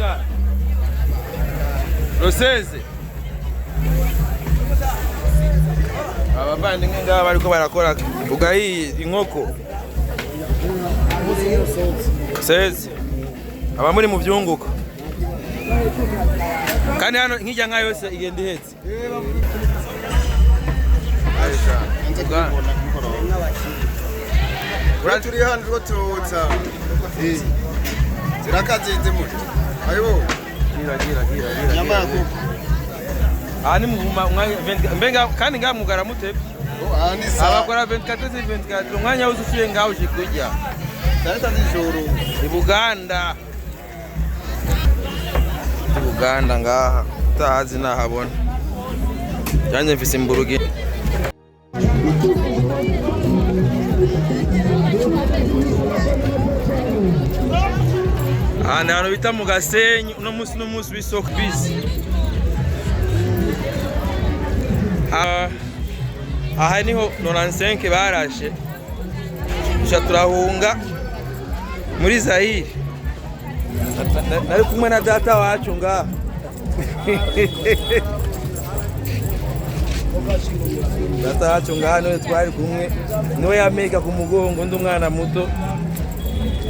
nga Roseze abavandimwe ngaba bariko barakora ugayi inkoko Seze aba muri mu byunguko kandi hano nkijya nka yose igenda ihetse turi hano rwo turutsa zirakazinze muri ayo gira nyamara ko ani muvuma mbenga kandi ngamugara mutebe abakora 24 umwanya uzufiye ngaho uje kujya Sasa nijoro Buganda ngaha utahazi nahabona cyanye mfise imburugi hano bita mu Gasenyi uno munsi w'isoko busy aha niho 95 barashe turahunga muri Zaire nari kumwe na data wacu ngaha data wacu ngaha niwe twari kumwe niwe yameka ku mugongo ndi umwana muto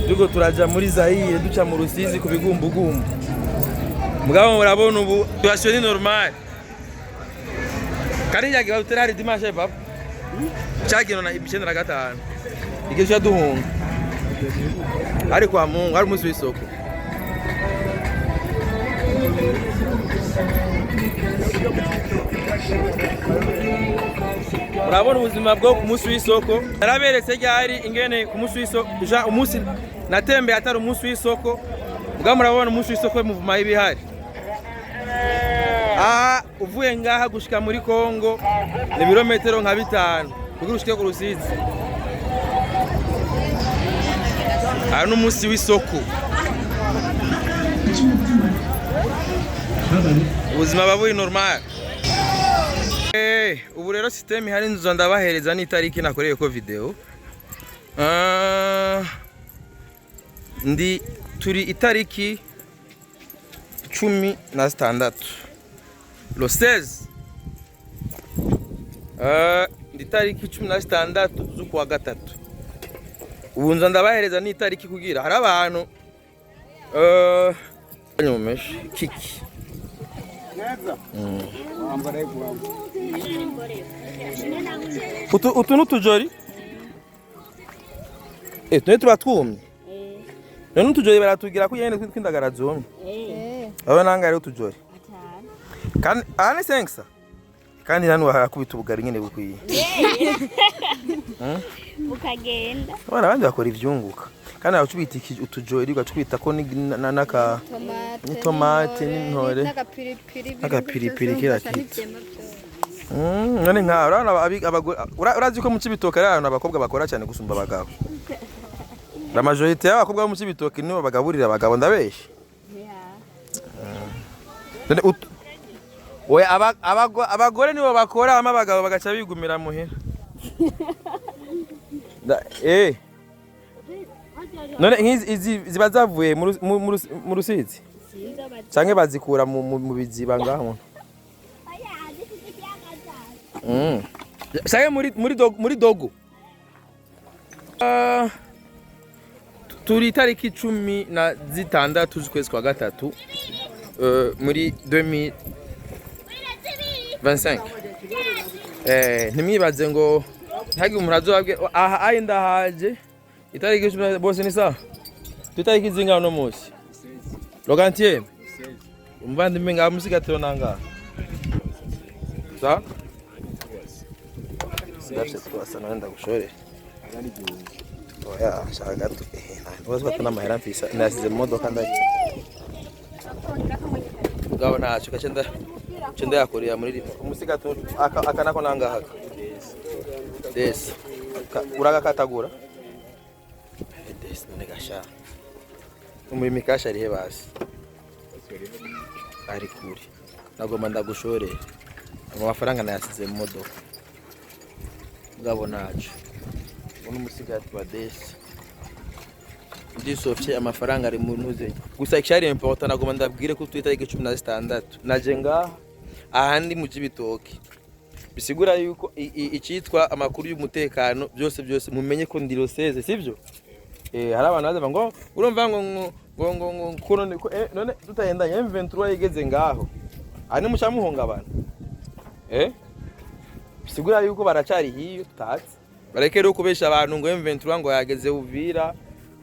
duko turaja muri Zaire duca mu Rusizi ku bigumbugumbu mugabo murabona ubu situation ni normal kandi yagira uterari dimanche papa cyagino na 95 igisha duhunga ari kwa Mungu ari umunsi w'isoko urabona ubuzima bwo ku munsi w'isoko naraberetse ryari ingene ku munsi w'isoko ja umunsi natembe atari umunsi w'isoko bwa murabona umunsi w'isoko muvuma y'ibihari uvuye ngaha gushika muri Kongo ni birometero nka 5 kugira ushike ku Rusizi ari n'umunsi w'isoko ubuzima baburi normal ubu rero system ihari nzo ndabahereza n'itariki nakoreye ko video ndi turi itariki 16 lo 16 ndi tariki 16 z'ukwa gatatu ubu nzo ndabahereza n'itariki kugira hari abantu nyumeshe kiki utu n'utujori tune tuba twumye none utujori baratugira ko yene twindagara zumye aba nanga rero utujori kandi ane sengsa kandi nanu harakubita ubugari nyene bukwiye ukagenda bana bandi bakora ivyunguka kandi abacubita utujori ugacubita ko naka tomate n'intore n'agapiripiri kira kiti none nka urazi ko mu Cibitoke ari abantu abakobwa bakora cyane gusumba abagabo la majorité y'abakobwa bo mu Cibitoke nibo bagaburira abagabo ndabeshe we abagore nibo bakora ama abagabo bagaca bigumira muhira none nk'izi ziba zavuye mu Rusizi canke bazikura mu biziba ngaho saye muri dogo turi tariki 16 z'ukwezi kwa gatatu muri 2025 ntimwibaze ngo hagi umuntu azobabwe aha ayi ndahaje itariki bose ni sawa tutariki zinga no munsi logantier umvandimwe nga musigatiro nanga sa sirafse twasa nanda gushore oya shaka tu ntabwo batana amahera mfisa nasize mu modoka ndaje gaho nacu cenda yakorera muri umusigatiro akanako nanga haka des uraga katagura none gasha muri mikasha rihe basi ari kuri nagomba ndagushore amafaranga nayasize mu modoka ngabo nacu uno musigati wa desi disofye amafaranga ari mu ntuze gusa icyari important nagoma ndabwire ko twita 16 naje ngaha ahandi mu Cibitoke bisigura yuko icitwa amakuru y'umutekano byose mumenye ko ndiro 16 sivyo hari abantu baza ngo urumva ngo none tutayendanye M23 yigeze ngaho ani mucamuhonga abantu bisigura yuko baracari hiyo tutatse barekere kubesha abantu ngo M23 ngo yageze Uvira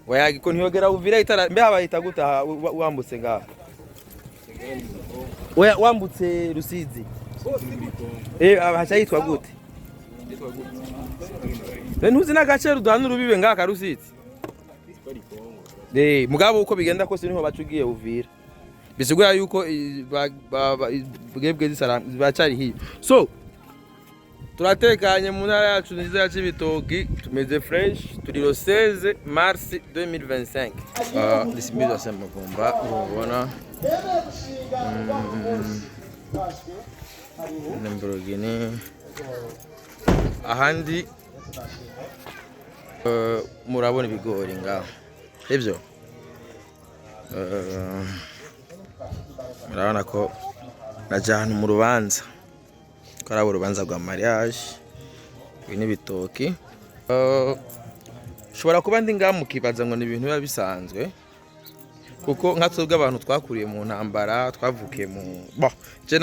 ngo yagiko ntiyogera Uvira itara mbe abayita gutaha wambutse ngaho wambutse Rusizi abacha yitwa gute ntuzi nagace rudana rubibe ngaka Rusizi mugabo uko bigenda kose niho bacugiye Uvira bisigura yuko bwebwe zisaranga bacari hiyo so turatekanye mu ntara yacu nziza ya Cibitoke tumeze fresh turi le 16 mars 2025 disimiza sema bomba ubona Lamborghini ahandi murabona ibigori ngaho ibyo murabona ko najyana mu rubanza karabo urubanza rwa mariage ibintu bitoki shobora kuba ndi ngamukibaza ngo ni ibintu biba bisanzwe kuko nka twebwe abantu twakuriye mu ntambara twavukiye mu je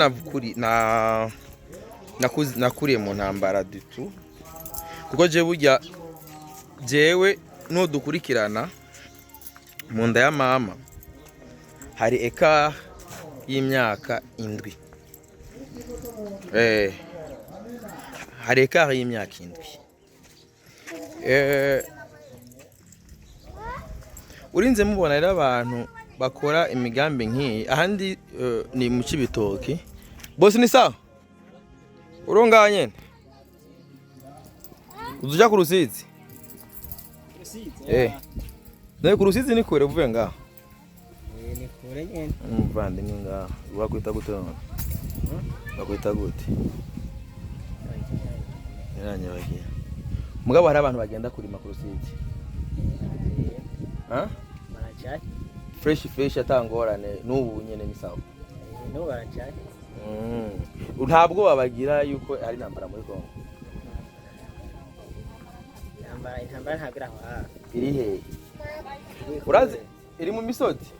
nakuriye mu ntambara ditu kuko je burya jewe no dukurikirana mu nda ya mama hari eka y'imyaka 7 hari eka y'imyaka 7 urinze mubona rero abantu bakora imigambi nk'iyi ahandi ni mu Cibitoke boss ni sawa uronganye uzuja ku Rusizi naye ku Rusizi ni kure uvuye ngaho ni kure nyene umuvandi ni ngaho wakwita gute none wakwita gute yaranye bagiye mugabo hari abantu bagenda kurima ku Rusizi baracari fresh atangorane n'ubu nyene ni sawa no baracari ntabwo babagira yuko ari intambara muri Kongo intambara ntabwo aho iri he urazi iri mu misozi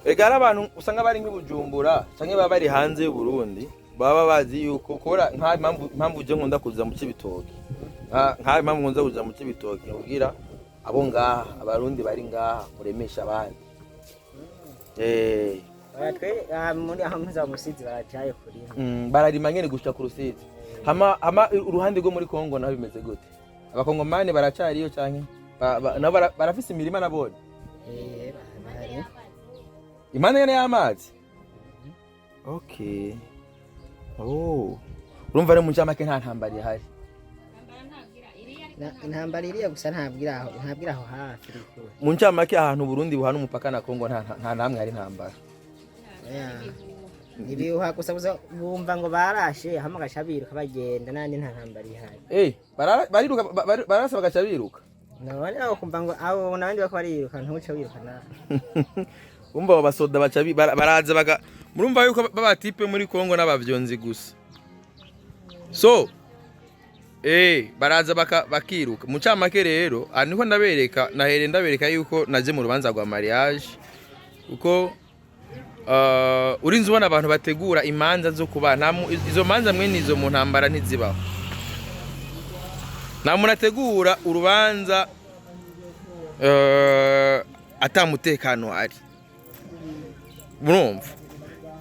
egara abantu usanga bari nk'Ibujumbura canke baba bari hanze y'u Burundi baba bazi yuko kora nka impamvu je nkunda kuza mu Cibitoke nka impamvu nkunda kuza mu Cibitoke ubwira abo ngaha abarundi bari ngaha muremesha abandi batwe muri aho muza Musizi baracaye kuri bararima nyene gushika ku Rusizi hama uruhande rwo muri Kongo naho bimeze gute abakongomani baracari iyo canke barafise imirima nabone bahari imana yene y'amazi okay urumva rero mu jamake nta ntambara ihari intambara iriya gusa ntabwira aho hafi mu ncamake ahantu Burundi buhana umupaka na Kongo nta namwe hari intambara ibihuha gusa bumva ngo barashe hama gacabiruka bagenda nandi nta ntambara ihari bariruka barasa bagacabiruka none aho kumva ngo abo nabandi bako bariruka ntuce wiruka na umva basoda baraza murumva yuko babatipe muri Kongo n'abavyonzi gusa so baraza bakiruka mu camake rero niho ndabereka yuko naje mu rubanza rwa mariage uko urinze ubona abantu bategura imanza zo kubana izo manza mwene izo mu ntambara ntizibaho nta muntu ategura urubanza atamutekano ari murumva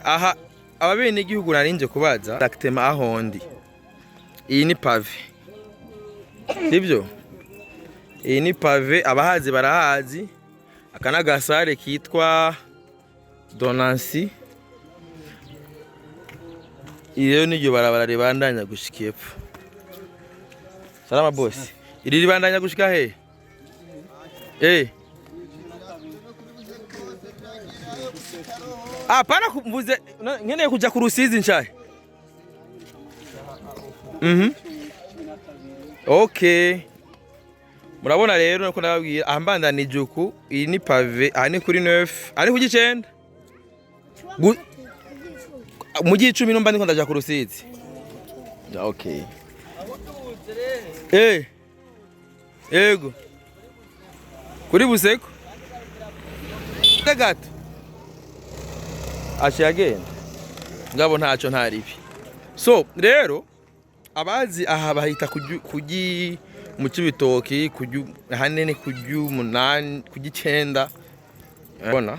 aha ababene igihugu narinje kubaza exactement ahondi iyi ni pave sibyo iyi ni pave abahazi barahazi akanagasare kitwa Donansi iyo niryo barabara ribandanya gushika epfo salama boss iri ribandanya gushika he pana kumvuze nkeneye kuja ku Rusizi nshaye okay murabona rero nuko nababwira ahambandanije uku iyi ni pave aha ni kuri 9 aha ni ku gicenda mu gicumi numva ndiko ndaja ku Rusizi. Okay. Yego. Kuri Buseko. Gato. Ashagenda. Ngabo ntaco ntaribi. So rero abazi aha bahita kugi mu Cibitoki kugi hanene kugi 8 kugi 9 bona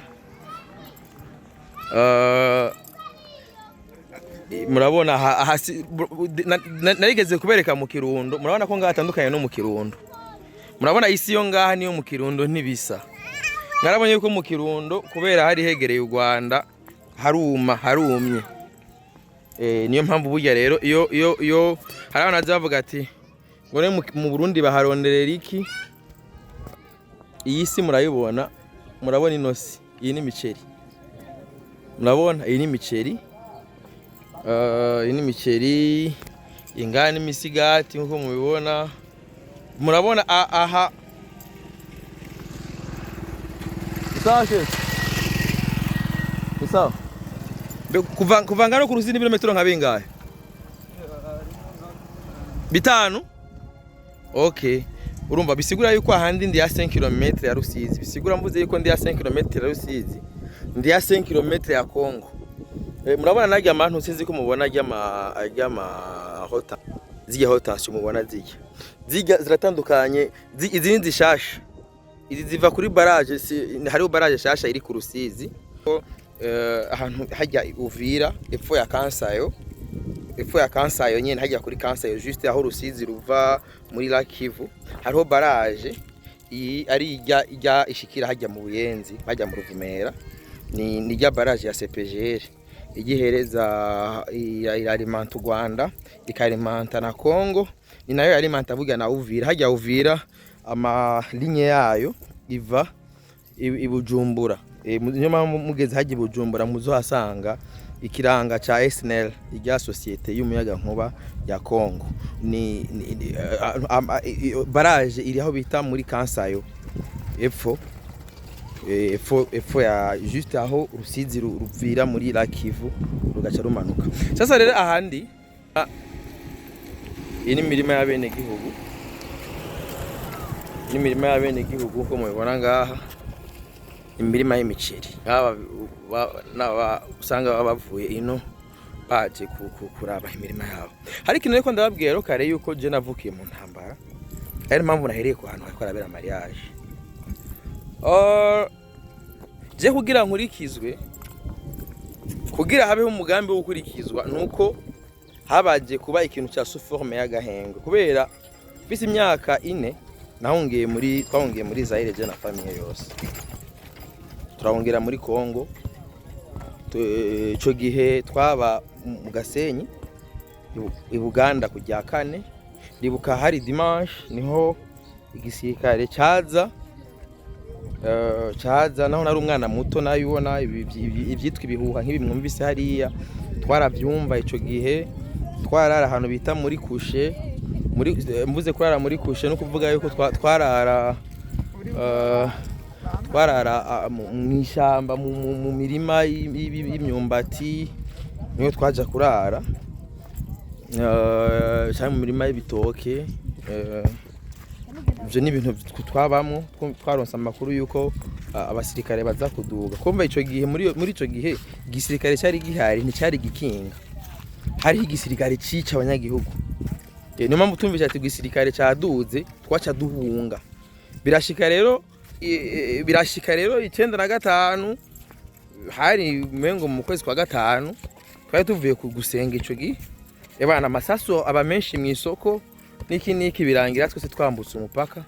murabona hasi narigeze kubereka mu Kirundo murabona ko ngatandukanye no mu Kirundo murabona isi yo ngaha niyo mu Kirundo ntibisa ngarabonye ko mu Kirundo kubera hari hegereye u Rwanda harumye niyo mpamvu burya rero iyo hari abantu bavuga ati ngone mu Burundi baharonderera iki iyi si murayibona murabona inosi iyi ni miceri murabona iyi ni miceri iyi ni miceri ingana imisigati nkuko mubibona murabona aha sawa sawa kuvanga no ku Rusizi ibirometero nka bingahe 5 okay urumva bisigura yuko ahandi ndi ya 5 km ya Rusizi bisigura mvuze yuko ndi ya 5 km ya Rusizi ndi ya 5 km ya Kongo murabona najya amantu sinzi ko mubona ajya hota zijya hotasi mubona zijya ziratandukanye izi ni zishasha izi ziva kuri barrage hariho barrage shasha iri ku Rusizi ahantu hajya Uvira epfo ya Kansayo nyene hajya kuri Kansayo juste aho Rusizi ruva muri Lac Kivu hariho barrage ari ijya ishikira hajya mu Buyenzi bajya mu Ruvumera ni ijya barrage ya CPGR igihereza iralimenta Rwanda ikalimenta na Kongo ni nayo yalimenta vuga na Uvira hajya Uvira ama ligne yayo iva ibujumbura niyo mpamvu mugeze hajya Bujumbura muzohasanga ikiranga ca SNL ijya societe y'umuyaga nkuba ya Kongo ni barrage iri aho bita muri Kansayo epfo ya juste aho Rusizi ruvira muri Lac Kivu rugaca rumanuka sasa rero ahandi ini mirima ya bene gihugu ko mubibona ngaha imirima y'imiceri aba usanga bavuye ino baje kuraba imirima yabo ariko niko ndababwira kare yuko je navukiye mu ntambara ari mpamvu nahereye ku hantu hakora bera mariage je kugira nkurikizwe kugira habeho umugambi wo kurikizwa nuko habaje kuba ikintu cya suforme y'agahengo kubera bise imyaka 4 twahungiye muri Zaire je na famille yose turahungira muri Kongo ico gihe twaba mu Gasenyi i Buganda kujya 4 ribuka hari dimanche niho igisirikare caza naho nari umwana muto nayibona ivyitwa ibihuha nk'ibimwumvise hariya twaravyumva ico gihe twarara ahantu bita muri kushe mvuze kurara muri kushe no kuvuga yuko twarara mu ishamba mu mirima y'imyumbati niyo twaja kurara cyane mu mirima y'ibitoke ivyo ni ibintu twabamwo twaronsa amakuru yuko abasirikare baza kuduga kumva ico gihe muri ico gihe igisirikare cyari gihari nticyari gikinga hari igisirikare cica abanyagihugu niyo mpamvu tumvise ati igisirikare cyaduze twaca duhunga birashika rero 95 hari mengo mu kwezi kwa 5 twari tuvuye gusenga ico gihe ebana amasaso aba menshi mu isoko niki birangira twese twambutse umupaka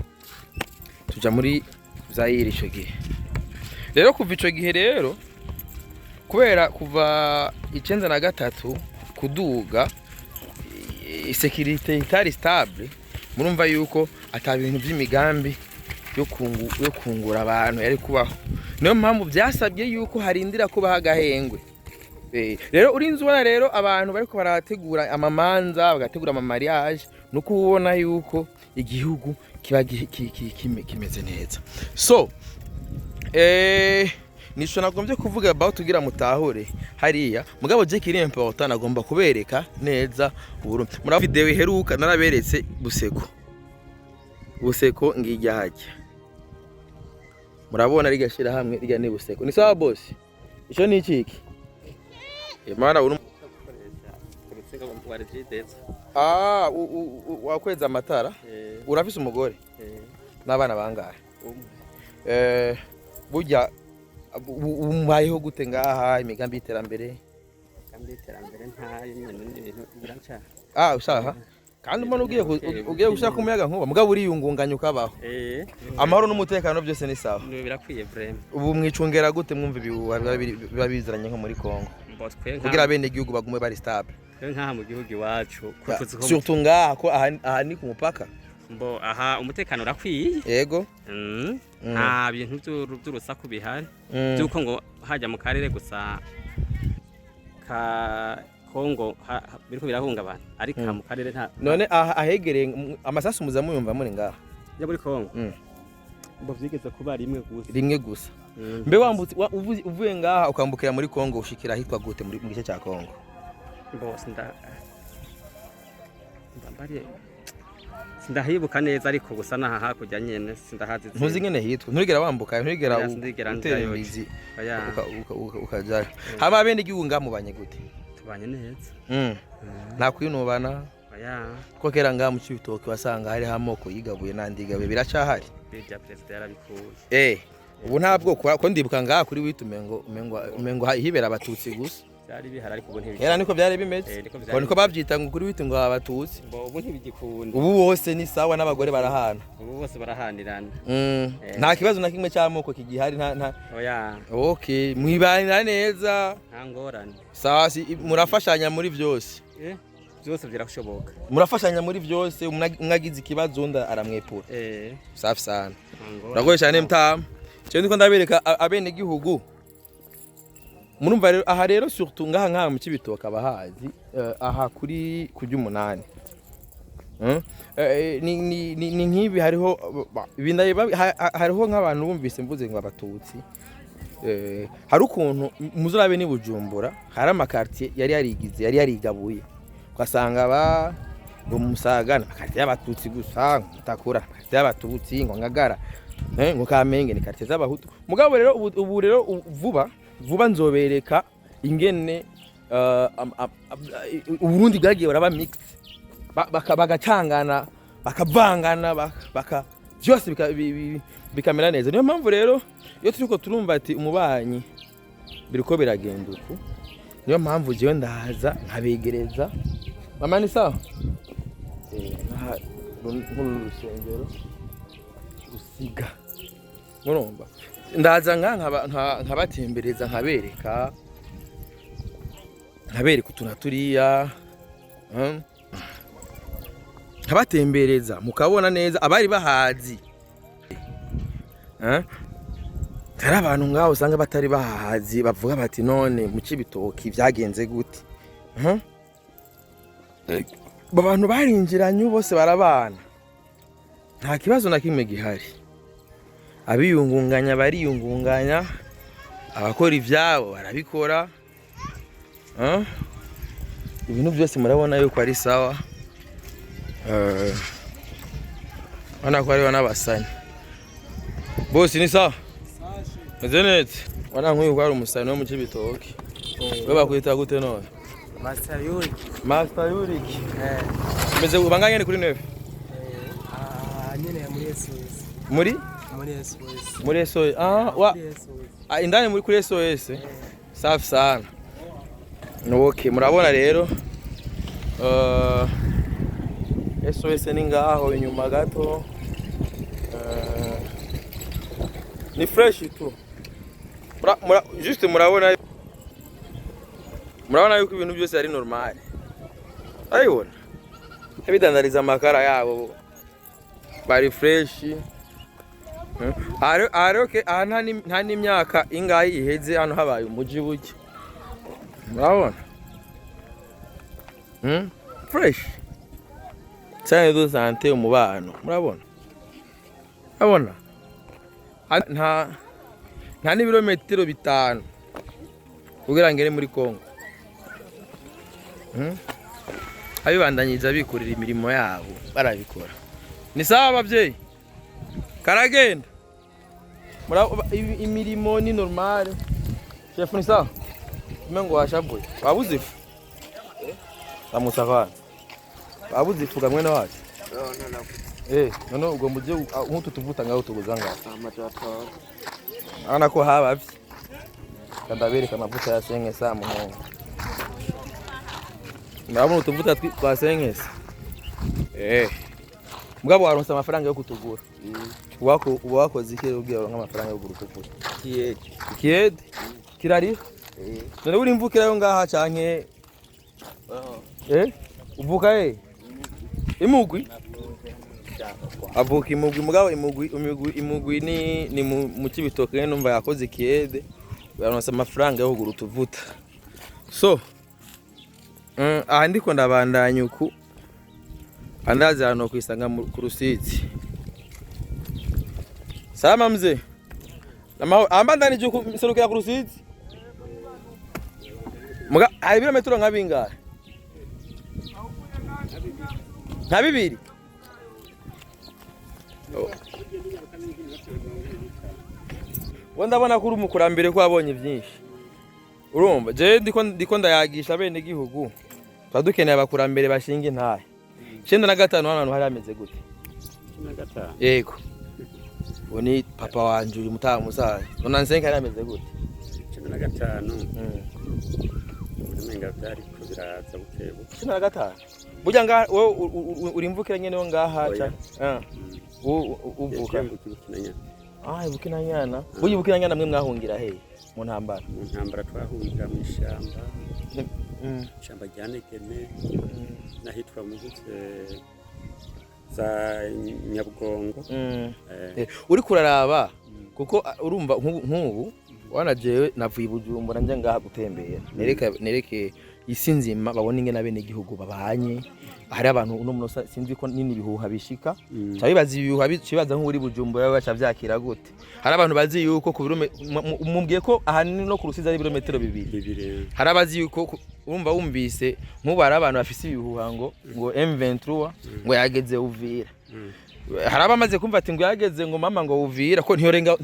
tuja muri Zaire ico gihe rero kuva ico gihe rero kubera kuva 93 kuduga security itari stable murumva yuko atabintu by'imigambi yo kungura abantu yari kubaho niyo mpamvu byasabye yuko harindira kuba hagahengwe rero urinzi ubona rero abantu bariko barategura amamanza bagategura ama mariage nuko ubona yuko igihugu kiba kimeze neza. So nico nagombye kuvuga about tugira mutahure hariya mugabo je kiri important agomba kubereka neza Burundi. Muri video iheruka naraberetse Buseko ngijya hajya murabona rigashira hamwe rya ne Buseko ni sawa boss ico ni ikiki mara wakweza amatara urafise umugore n'abana bangahe burya umbayeho gute ngaha imigambi y'iterambere ntayo ibintu biranca usaha kandi umuntu ugiye gushaka umuyaga nkuba mugabo uriyungunganya ukabaho amahoro n'umutekano byose ni sawa birakwiye vraiment ubu mwicungera gute mwumva biba biziranye nko muri Kongo kugira bene igihugu bagume bari stable nkaha mu gihugu iwacu surtout ngaha ko aha ni ku mupaka aha umutekano urakwiye yego nta bintu by'urusaku bihari byuko ngo hajya mu karere gusa ka Kongo biriko birahungabana ariko mu karere nta none ahegereye amasasu muzamuyumva muri ngaha ya muri Kongo vyigeze kuba rimwe gusa mbe wambutse uvuye ngaha ukambukira muri Kongo ushikira hitwa gute mu gice cya Kongo sindahibuka neza ariko gusa naha hakujya nyene sindahazi ntuzi ngene hitwa nturigera wambuka nturigera uterimizi ukajayo hama bene igihugu ngamubanye gute tubanye neza nta kwinubana ko kera nga mu Cibitoke wasanga hari amoko yigabuye nandigabe biracahari bya president yarabikuye ubu nta bwoko ko ndibuka ngaha kuri umengo hibera abatutsi gusa byari bihari ariko ubu ntibigikunda era niko byari bimeze ko niko babyita ngo kuri ngo abatutsi ubu ntibigikunda ubu bose ni sawa n'abagore barahana ubu bose barahanirana nta kibazo na kimwe cy'amoko kigihari nta okay mwibanira neza nta ngorane sawa murafashanya muri byose byose birashoboka murafashanya muri byose umwagize ikibazo unda aramwepura safi sana uragoye cyane mtama cyo ndiko ndabereka abene gihugu murumva rero aha rero surtout ngaha mu Cibitoke abahazi aha kuri kujya 8 ni nkibi hariho hariho nk'abantu bumvise mvuze ngo abatutsi hari ukuntu muzurabe ni Bujumbura hari amakartier yari yarigabuye ugasanga ngo Musagana amakartier y'abatutsi gusa mutakura amakartier y'abatutsi ngo Ngagara ngo Kamenge ni kartier z'abahutu mugabo rero ubu rero vuba nzobereka ingene Uburundi bwagiye baraba mix bagacangana bakavangana byose bikamera neza. Niyo mpamvu rero iyo turiko turumva ati umubanyi biriko biragenda uku, niyo mpamvu jewe ndahaza nkabegereza mama ni sawa n'urusengero gusiga murumva ndaza nkabatembereza nkabereka utuntu turiya nkabatembereza mukabona neza abari bahazi hari abantu ngaho usanga batari bahazi bavuga bati none mu Cibitoke byagenze gute abantu barinjiranye bose barabana nta kibazo na kimwe gihari, abiyungunganya bariyungunganya, abakora ivyabo barabikora, ibintu byose murabona yuko ari sawa. Wana kwa ari n'abasani bose ni sawa neze wana nk'uyu kwa ari umusani wo mu Cibitoke we bakwita gute none? Master Yurik meze ubanganye ni kuri nefe nyene muri SOS muri SOS indani muri kuri SOS safi sana. Okay, murabona rero SOS ni ngaho inyuma gato, ni fresh tu juste murabona yuko ibintu byose ari normal. Ayibona ebidandariza amakara yabo bari fresh. Okay, nta n'imyaka ingahe iheze hano habaye umuji buke, murabona fresh. centre de santé umubano murabona nta n'ibirometero 5 kugira ngere muri Kongo abibandanyije abikorera imirimo yabo barabikora ni sawa abavyeyi karagenda imirimo ni normale chef ni sawa mengo washaboye babuze ifu amusavana babuze ifu kamwe na wacu none ubwo muje nk'utu tuvuta ngaho tuguzanga ana ko haba kandabereka amavuta ya senkesa muhongo murabona utuvuta twa senkesa mugabo waronse amafaranga yo kutugura wakoze iki ugiye nk'amafaranga yo kugura utuvuta kiyede kirari none uri mvukira yo ngaha canke uvuka imugwi avuka imugwi mugabo imugwi ni mu Cibitoke numva yakoze kiyede yaronse amafaranga yo kugura utuvuta so aha ndiko ndabandanya uku andazi hano kwisanga ku Rusizi salama mzee ambandanije uku serukira ku Rusizi muga hari ibirometero nka bingahe nka 2 ndabona ko uri umukurambere ko wabonye byinshi urumva je ndiko ndayagisha bene gihugu twadukeneye abakurambere bashinga intahe 95 hano hari ameze gute 95 yego oni papa wanje uri mutaha musaza none nsenga hari ameze gute 95 umenga byari kubiraza bukebo 95 burya nga uri mvukira nyene ngaha cha uvuka Bukinanyana buyi Bukinanyana mwe mwahungira he mu ntambara twahungira mu ishamba ishamba rya Negene nahitwa mugutse za Nyabugongo uri kuraraba kuko urumva nk'ubu wanajewe navuye Bujumbura nje ngaha gutembera nereke isi nzima babona ingene abene gihugu babanye hari abantu uno muno sinzi ko nini bihuha bishika cyabibaza ibihuha bibaza nk'uri Bujumbura bacha vyakira gute hari abantu bazi yuko ku mumbwiye ko ahanini no ku Rusizi ari ibirometero 2 hari abazi yuko urumva wumvise nk'ubara abantu bafise ibihuha ngo M23 ngo yageze Uvira hari abamaze kumva ati ngo yageze ngo mama ngo Uvira ko ntiyorenga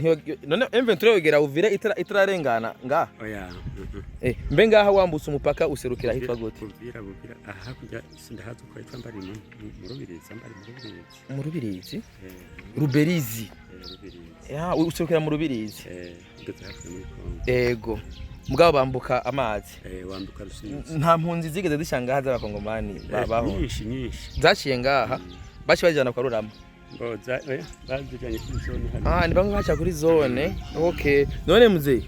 none M23 yogera Uvira itararengana nga mbe ngaha wambutse umupaka userukira hitwa gute Uvira aha kujya sindahaza ko yitwa mbari mu Rubirizi Ruberizi ya userukira mu Rubirizi ego mugabo bambuka amazi wambuka Rusizi nta mpunzi zigeze zishanga haza abakongomani babaho nyinshi zaciye ngaha bashi bajana kwa Rurama bazijanye kuri zone hano ni bamwe bacha kuri zone okay none muze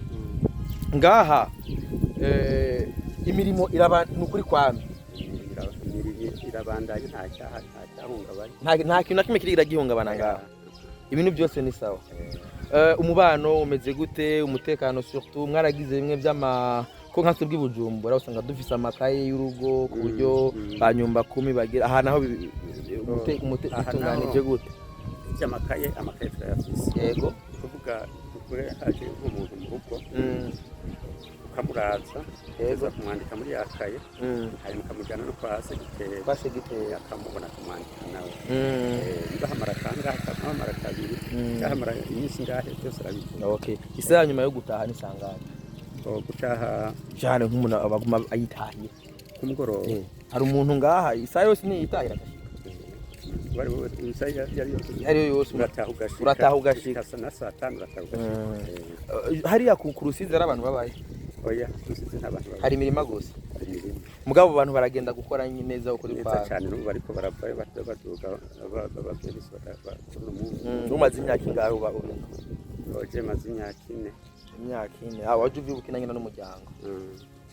ngaha imirimo nukuri kwami irabandanye nta cyahungabana nta kintu nakimwe kirigira gihungabana ngaha ibintu byose ni sawa umubano umeze gute umutekano surtout mwaragize bimwe by'ama ko nka tubwi Bujumbura usanga dufise amakaye y'urugo ku buryo banyumba 10 bagira aha naho umutunganije gute amakaye turayafise yego kuvuga haje nk'umuntu mu rugo ukamuraza yego kumwandika muri yakaye hari mukamujyana no kwa segiteri akamubona kumwandika nawe ndahamara kangahe akamara kabiri ndahamara iminsi ngahe byose arabikora okay isaha nyuma yo gutaha ni sangahe gutaha cyane nk'umuntu abaguma ayitahiye kumugoroba hari umuntu ngaha isaha yose ni yitahira bari yari yose urataha ugashika sana saa 5 urataha ugashika hariya ku Rusizi ari abantu babaye oya Rusizi n'abantu hari imirima gusa mugabo abantu baragenda gukora neza ukuri kwa cyane n'ubu bariko baravayo baduga abapolisi bakuru mu umaze imyaka ingahe uba oje maze imyaka 4 waje uvyibukiranye n'umuryango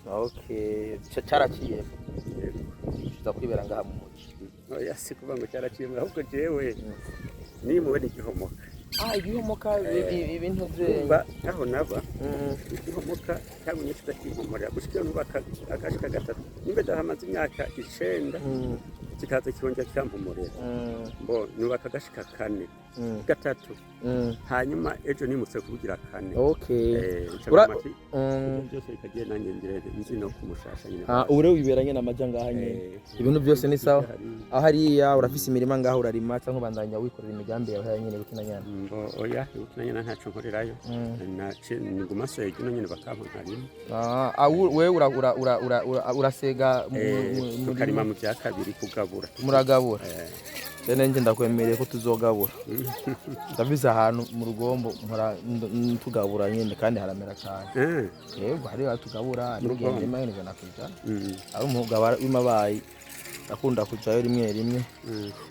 okay cyaraciye kiza kwibera ngaha mu muji oya sikuba ngo cyaraciye ahubwo jewe nimuwe n'igihomoka igihomoka ibintu bye aho naba igihomoka cyabonye kidakimpomora gushikira nubaka agashika gatatu nimbe dahamaze imyaka 9 kikaza kikongera kikampumurira mbo nubaka agashika 4 gatatu hanyuma ejo nimutse kugira 4 okay byose bikagiye nanjye ndirede nzi no kumushasha nyine ure wiberanye n'amaja ngahanye ibintu byose ni sawa aho hariya urafise imirima ngaho urarima cyangwa bandanya wikorera imigambi yawe nyine bukinanyana oya bukinanyana ntaco nkorerayo nace nguma sege no nyine bakampa nkarima wewe urasega mukarima mu bya kabiri kugabura muragabura cyane nje ndakwemereye ko tuzogabura ndabize ahantu mu rugombo tugabura nyine kandi haramera cyane yego hari tugabura n'ugende imana ijana kwijana ari umugabo w'imabayi akunda kujayo rimwe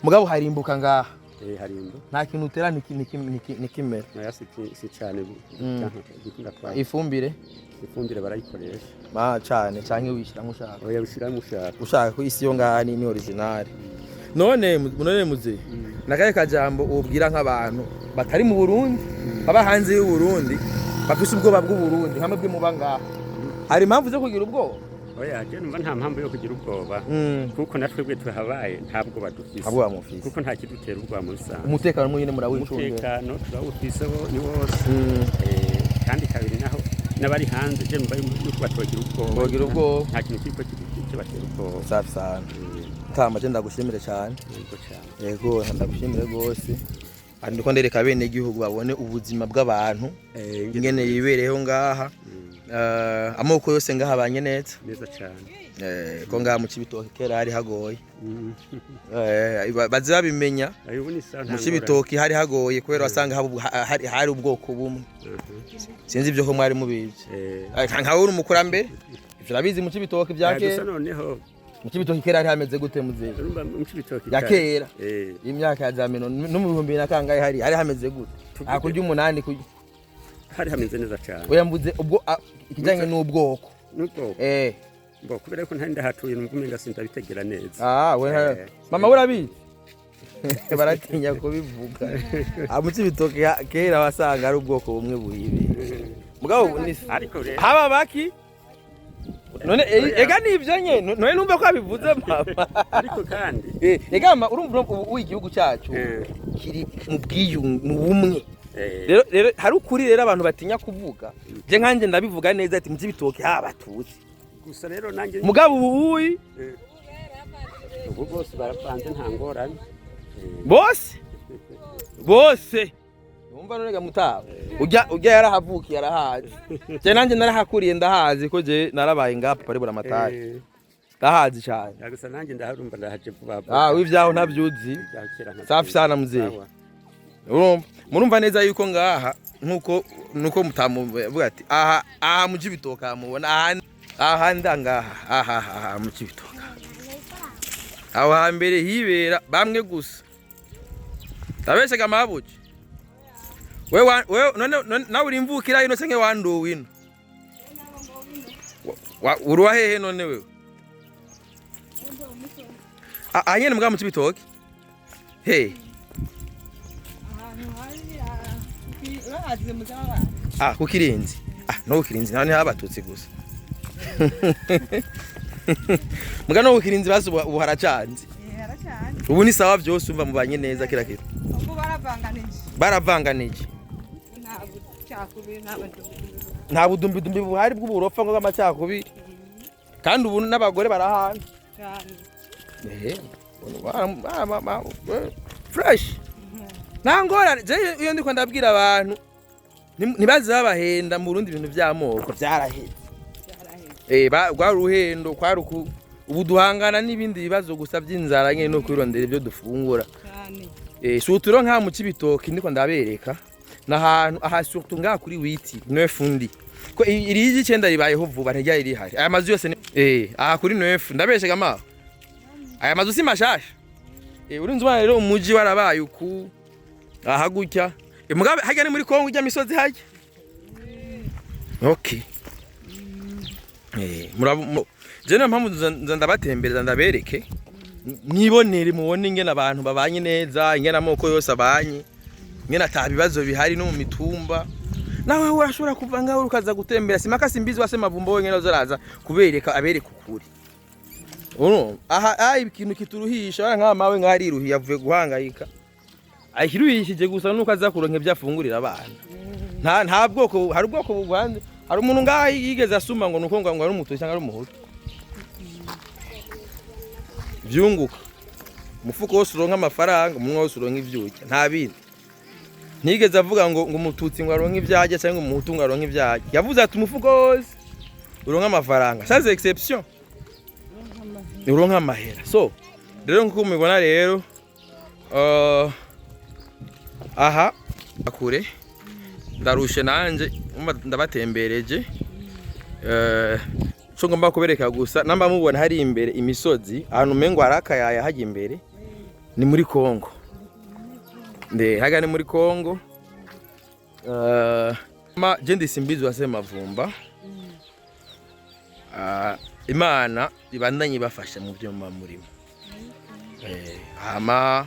mugabo harimbuka ngaha harimbo nta kintu utera nikimera si cyane gikunda kwa ifumbire barayikoresha cyane cyangwa wishira mushaka oya wishira mushaka ushaka ko isi yo ngaha ni original none muze nakaye kajambo ubwira nk'abantu batari mu Burundi baba hanze y'u Burundi bafise ubwoba bw'u Burundi hamwe bwe muba ngaha hari impamvu zo kugira ubwoba oya je numva nta mpamvu yo kugira ubwoba kuko natwe bwe tuhabaye ntabwo badufise abo bamufise kuko nta kidutera ubwoba muri sa umutekano mwine murawicunga umutekano turawufise ni wose kandi kabiri naho nabari hanze je numva yuko batogira ubwoba nta kintu kiko kibatera ubwoba safi sana tama je ndagushimire cyane yego ndagushimire gose kandi ko ndereka bene igihugu babone ubuzima bw'abantu ingene yibereho ngaha amoko yose ngahabanye neza cyane ko ngaha mu Cibitoke kera hari hagoye bazi babimenya mu Cibitoke hari hagoye kubera wasanga hari ubwoko bumwe sinzi ibyo ko mwari mubizi nkawe uri umukurambere ivyo rabizi mu Cibitoke bya kera mu Cibitoke kera hari hameze gute muzehe mu Cibitoke ya kera imyaka ya zameno no mu 2000 hari hameze gute akurya 8 hari hameze neza cyane oya mbuze ubwo ikijanye n'ubwoko mbo kubera ko ntandi hatuye n'ugumenga sindabitegera neza we mama urabizi baratinya kubivuga mu Cibitoke kera wasanga ari ubwoko bumwe buhibi mugabo haba baki none ega nivyo nye none numva ko abivuze mama ariko kandi ega mama urumva igihugu cyacu kiri mu bwiyungu mu bumwe rero hari ukuri rero abantu batinya kuvuga je nkanje ndabivuga neza ati mu Cibitoke abatutsi gusa rero nanjye mugabo ubuyi ubu bose barapanze nta ngorane bose umva none gamutaba ujya yarahavukiye arahazi je nanje narahakuriye ndahazi ko je narabaye ngapa pare bura mataye ndahazi cyane gusa nanje ndaharumva ndahaje vuba wivyaho ntavyuzi safi sana muzee murumva neza yuko ngaha nuko mutamuvuga ati aha mu Cibitoke amubona aha ndangaha mu Cibitoke aho hambere hibera bamwe gusa tabeshega mabuji wewe none nawe urimvukira ino senge wando wino uruwa hehe none wewe anyene mga mu Cibitoke he kukirinzi no kukirinzi nane abatutsi gusa muga no kukirinzi basu ubuharacanze ubu ni sawa byose umva mubanye neza kira kira ubu baravanganije nta budumbi buhari bw'uburofa ngo bw'amacyakubi kandi ubu n'abagore barahana fresh nangorane je iyo ndiko ndabwira abantu nibaze babahenda mu Burundi ibintu by'amoko byaraheze gwa ruhendo kwari ubu duhangana n'ibindi bibazo gusa by'inzara nyene no kwirondera ibyo dufungura suturo nka mu Cibitoke ndiko ndabereka nahantu aha surtout nga kuri witi 9 ko iri 9 ribayeho vuba ntajya iri hari aya mazu yose aha kuri 9 ndabeshega ma aya mazu si mashasha urinzwa rero umuji warabaye uku aha gutya mugabe hajya ni muri Kongo ujya misozi hajya okay murabo je na mpamvu ndabatembereza ndabereke mwibonere mubone ingena abantu babanye neza ingena amoko yose abanye ingena atabibazo bihari no mu mitumba nawe urashobora kuvanga urukaza gutembera simaka simbizi wase mavumbo wengene uzaraza kubereka abereka ukuri aha ikintu kituruhisha bana nka mawe ngari ruhi yavuye guhangayika ahiruhishije gusa nuko azakuronka ibyafungurira abana nta bwoko hari ubwoko bugwande hari umuntu ngahi yigeze asuma ngo nuko ngo ari umutu cyangwa ari umuhutu byunguka umufuko wose uronka amafaranga umunwa wose uronka ivyuke nta bindi ntigeze avuga ngo umututsi ngo aronka ivyajya cyangwa umuhutu ngo aronka ivyajya yavuze ati umufuko wose uronka amafaranga ça c'est exception uronka amahera so rero nkuko mubibona rero aha akure ndarushe nanje ndabatembereje cyo ngomba kubereka gusa namba mubona hari imbere imisozi ahantu mengo harakayaya haje imbere ni muri Kongo haga ni muri Kongo je ndisimbizi wase mavumba Imana ibandanye bafasha mu byo murimo hama